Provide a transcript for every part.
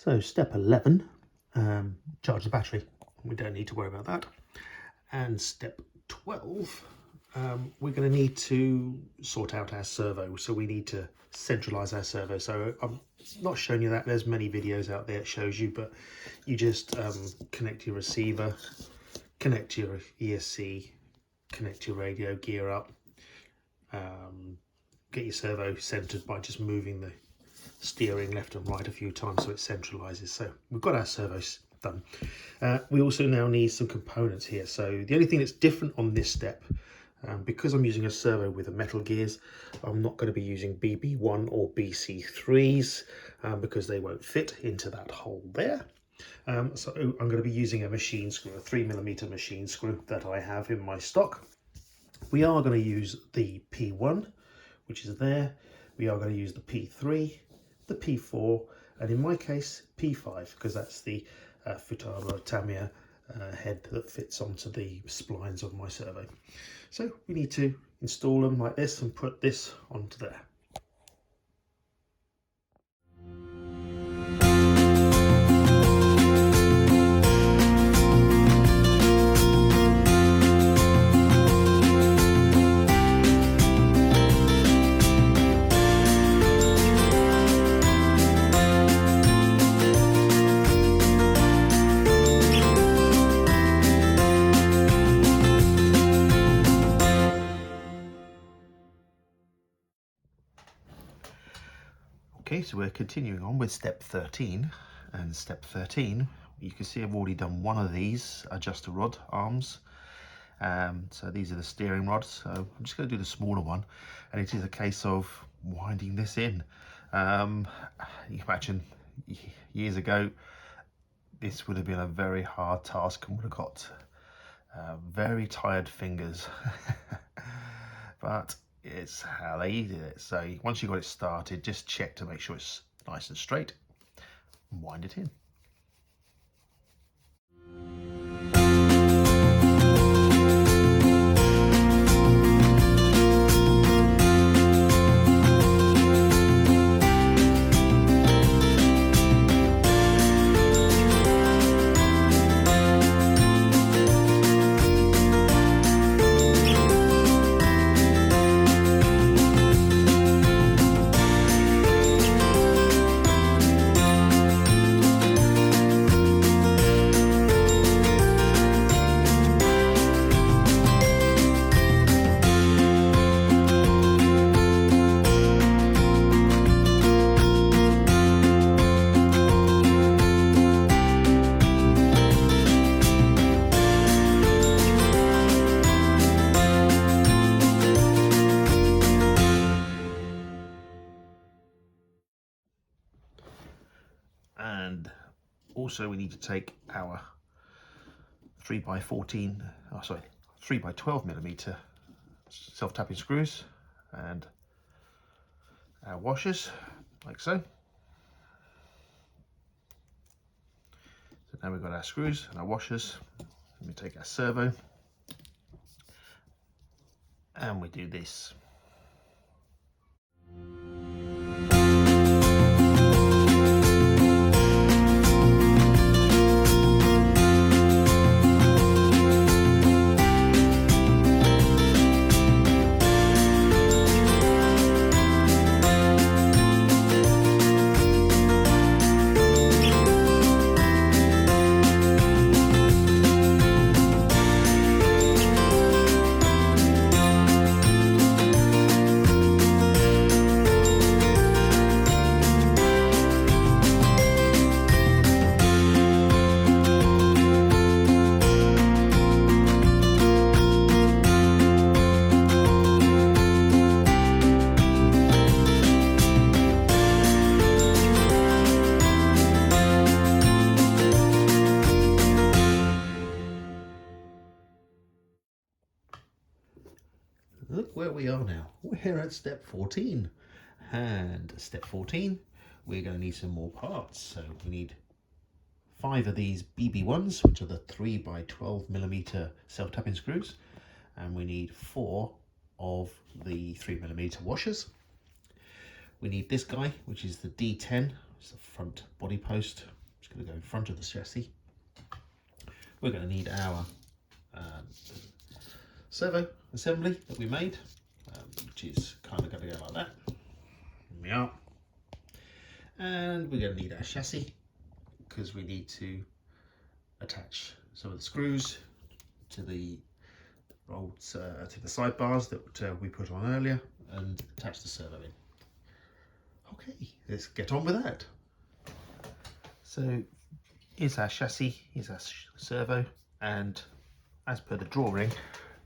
So step 11, charge the battery. We don't need to worry about that. And step 12, we're going to need to sort out our servo. So we need to centralize our servo. So I'm not showing you that. There's many videos out there that shows you, but you just connect your receiver, connect your ESC, connect your radio gear up, get your servo centered by just moving the steering left and right a few times so it centralizes. So we've got our servos done. We also now need some components here. So the only thing that's different on this step, because I'm using a servo with the metal gears, I'm not going to be using BB1 or BC3s because they won't fit into that hole there. So I'm going to be using a machine screw, a 3mm machine screw that I have in my stock. We are going to use the P1, which is there. We are going to use the P3, the P4, and in my case P5, because that's the Futaba Tamiya head that fits onto the splines of my servo. So we need to install them like this and put this onto there. Okay, so we're continuing on with step 13, and step 13, you can see I've already done one of these adjuster rod arms. So these are the steering rods, so I'm just going to do the smaller one, and it is a case of winding this in. You can imagine years ago this would have been a very hard task and would have got very tired fingers. But it's how they did it. So once you've got it started, just check to make sure it's nice and straight and wind it in. And also we need to take our 3x12mm self-tapping screws and our washers, like so. So now we've got our screws and our washers. Let me take our servo and we do this. Look where we are now. We're at step 14. And step 14, we're going to need some more parts. So we need 5 of these BB1s, which are the 3x12mm self-tapping screws. And we need 4 of the 3mm washers. We need this guy, which is the D10 It's the front body post. Just going to go in front of the chassis. We're going to need our servo assembly that we made, which is kind of going to go like that. Here we are. And we're going to need our chassis because we need to attach some of the screws to the bolts, to the sidebars that we put on earlier, and attach the servo in. Okay, let's get on with that. So here's our chassis, here's our servo, and as per the drawing,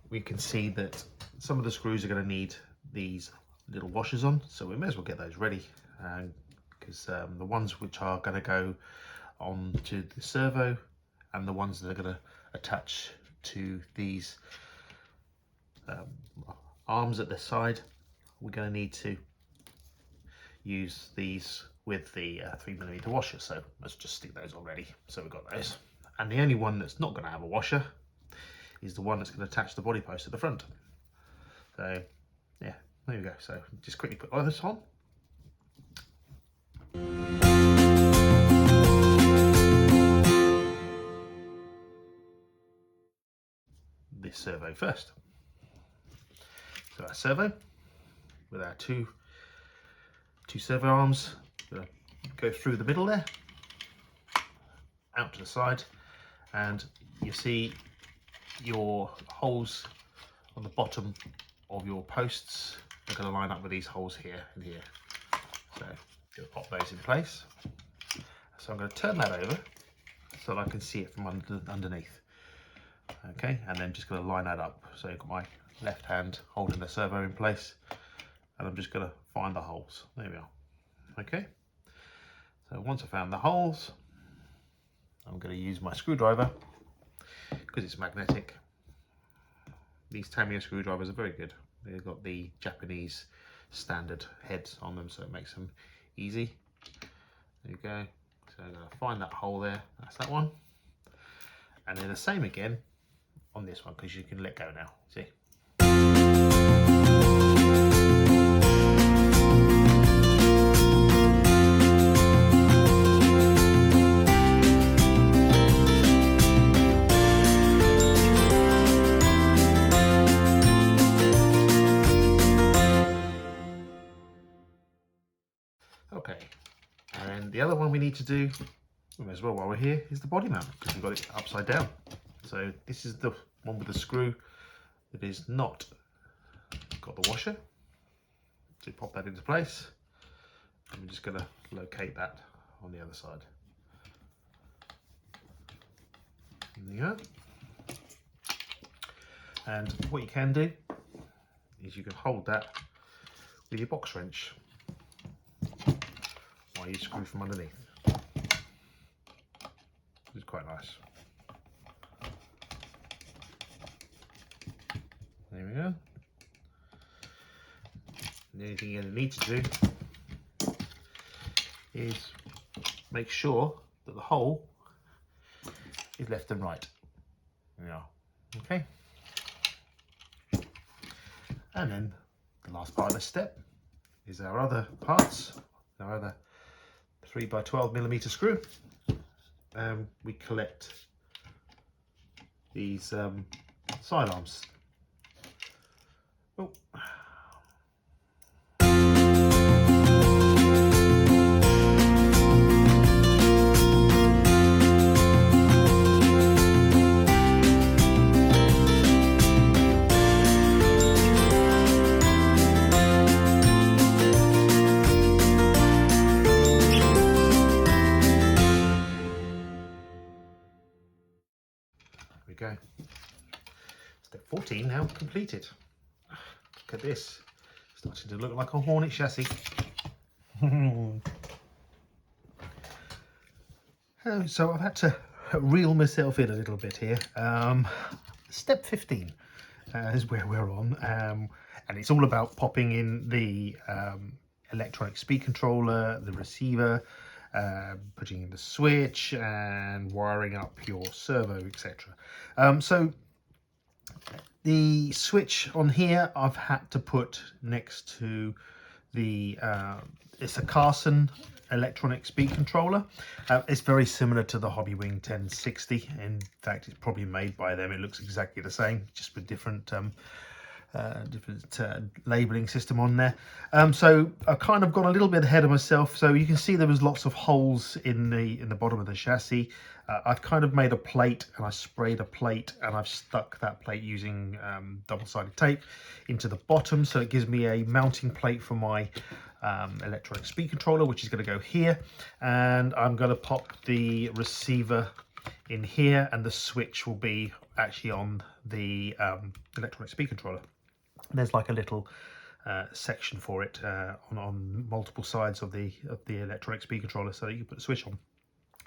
we can see that some of the screws are going to need these little washers on, so we may as well get those ready, because the ones which are going to go on to the servo and the ones that are going to attach to these arms at the side, we're going to need to use these with the 3mm washer, so let's just stick those on ready. So we've got those, and the only one that's not going to have a washer is the one that's going to attach the body post at the front. So yeah, there we go. So just quickly put all this on. This servo first. So our servo with our two servo arms, go through the middle there, out to the side, and you see your holes on the bottom of your posts are going to line up with these holes here and here. So you'll pop those in place. So I'm going to turn that over so that I can see it from underneath. Okay, and then just going to line that up. So you've got my left hand holding the servo in place, and I'm just going to find the holes. There we are. Okay, so once I found the holes, I'm going to use my screwdriver because it's magnetic. These Tamiya screwdrivers are very good. They've got the Japanese standard heads on them, so it makes them easy. There you go. So I'm going to find that hole there. That's that one. And then the same again on this one, because you can let go now. See? Okay, and the other one we need to do, as well while we're here, is the body mount, because we've got it upside down. So this is the one with the screw that is not got the washer. So pop that into place. And we're just going to locate that on the other side. There you go. And what you can do is you can hold that with your box wrench while you screw from underneath. It's quite nice. There we go. And the only thing you're going to need to do is make sure that the hole is left and right. There we are. Okay. And then the last part of the step is our other parts, our other 3x12mm screw. We collect these side arms. Oh. There we go. Step 14 now completed. Look at this. Starting to look like a Hornet chassis. So I've had to reel myself in a little bit here. Step 15 is where we're on. And it's all about popping in the electronic speed controller, the receiver, putting in the switch and wiring up your servo, etc. So the switch on here I've had to put next to the it's a Carson electronic speed controller. It's very similar to the Hobbywing 1060. In fact, it's probably made by them. It looks exactly the same, just with different labeling system on there. So I've kind of gone a little bit ahead of myself. So you can see there was lots of holes in the bottom of the chassis. I've kind of made a plate, and I sprayed a plate, and I've stuck that plate using double-sided tape into the bottom, so it gives me a mounting plate for my electronic speed controller, which is going to go here, and I'm going to pop the receiver in here, and the switch will be actually on the electronic speed controller. There's like a little section for it on multiple sides of the electronic speed controller, so that you can put the switch on.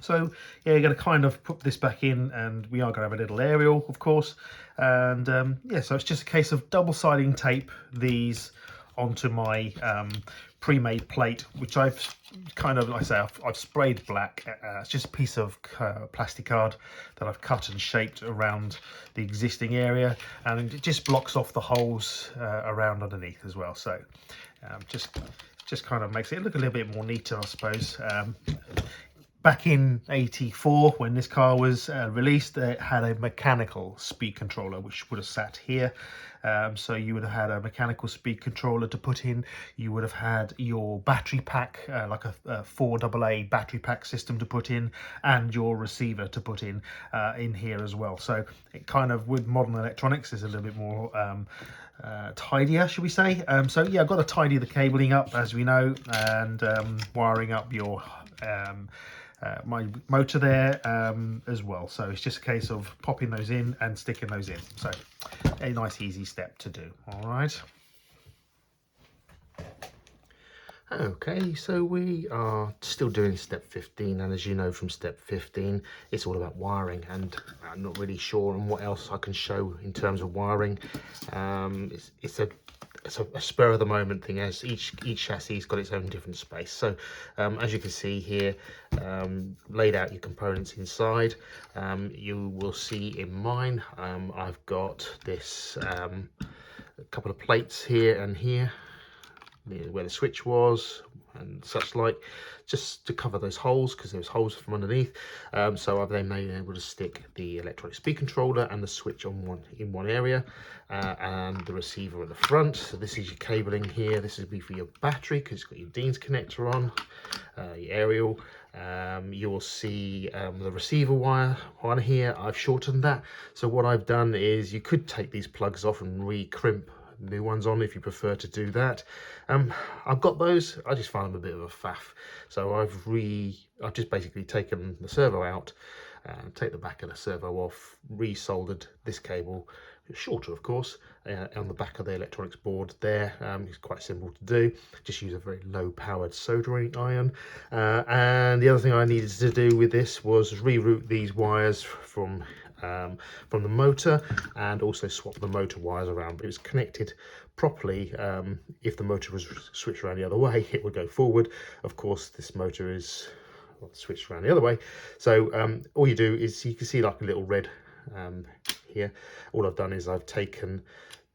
So yeah, you're going to kind of put this back in, and we are going to have a little aerial, of course. And yeah, so it's just a case of double-siding tape these onto my pre-made plate, which I've kind of, like I say, I've sprayed black. It's just a piece of plastic card that I've cut and shaped around the existing area, and it just blocks off the holes around underneath as well. So just kind of makes it look a little bit more neater, I suppose. Back in '84, when this car was released, it had a mechanical speed controller, which would have sat here. So you would have had a mechanical speed controller to put in. You would have had your battery pack, like a 4AA battery pack system to put in, and your receiver to put in here as well. So it kind of, with modern electronics, is a little bit more tidier, should we say. So yeah, I've got to tidy the cabling up, as we know, and wiring up your my motor there as well. So it's just a case of popping those in and sticking those in. So a nice easy step to do. All right. Okay, so we are still doing step 15, and as you know from step 15, it's all about wiring, and I'm not really sure on what else I can show in terms of wiring. It's a spur of the moment thing, as each chassis has got its own different space. So as you can see here, laid out your components inside. You will see in mine, I've got this a couple of plates here and here, where the switch was and such like, just to cover those holes, because there's holes from underneath. So I've then been able to stick the electronic speed controller and the switch on in one area, and the receiver at the front. So this is your cabling here. This is for your battery, because it's got your Dean's connector on, your aerial. You'll see the receiver wire on here. I've shortened that. So what I've done is, you could take these plugs off and re-crimp new ones on if you prefer to do that. I've got those. I just find them a bit of a faff, so I've just basically taken the servo out, take the back of the servo off, re-soldered this cable, shorter of course, on the back of the electronics board there. It's quite simple to do. Just use a very low powered soldering iron, and the other thing I needed to do with this was reroute these wires from the motor, and also swap the motor wires around. But it was connected properly. If the motor was switched around the other way, it would go forward. Of course, this motor is switched around the other way. So all you do is, you can see like a little red here. All I've done is I've taken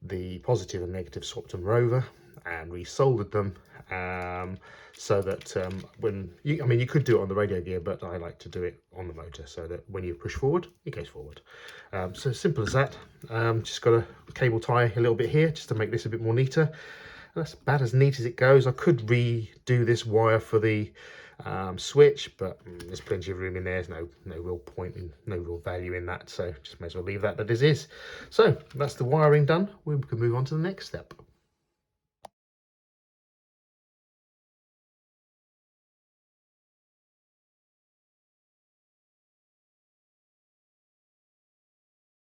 the positive and negative, swapped them over and resoldered them, so that when you, I mean, you could do it on the radio gear, but I like to do it on the motor, so that when you push forward, it goes forward. So simple as that. Just got a cable tie a little bit here, just to make this a bit more neater. And that's about as neat as it goes. I could redo this wire for the switch, but there's plenty of room in there. There's no real point in, no real value in that, so just may as well leave that as is. So that's the wiring done. We can move on to the next step.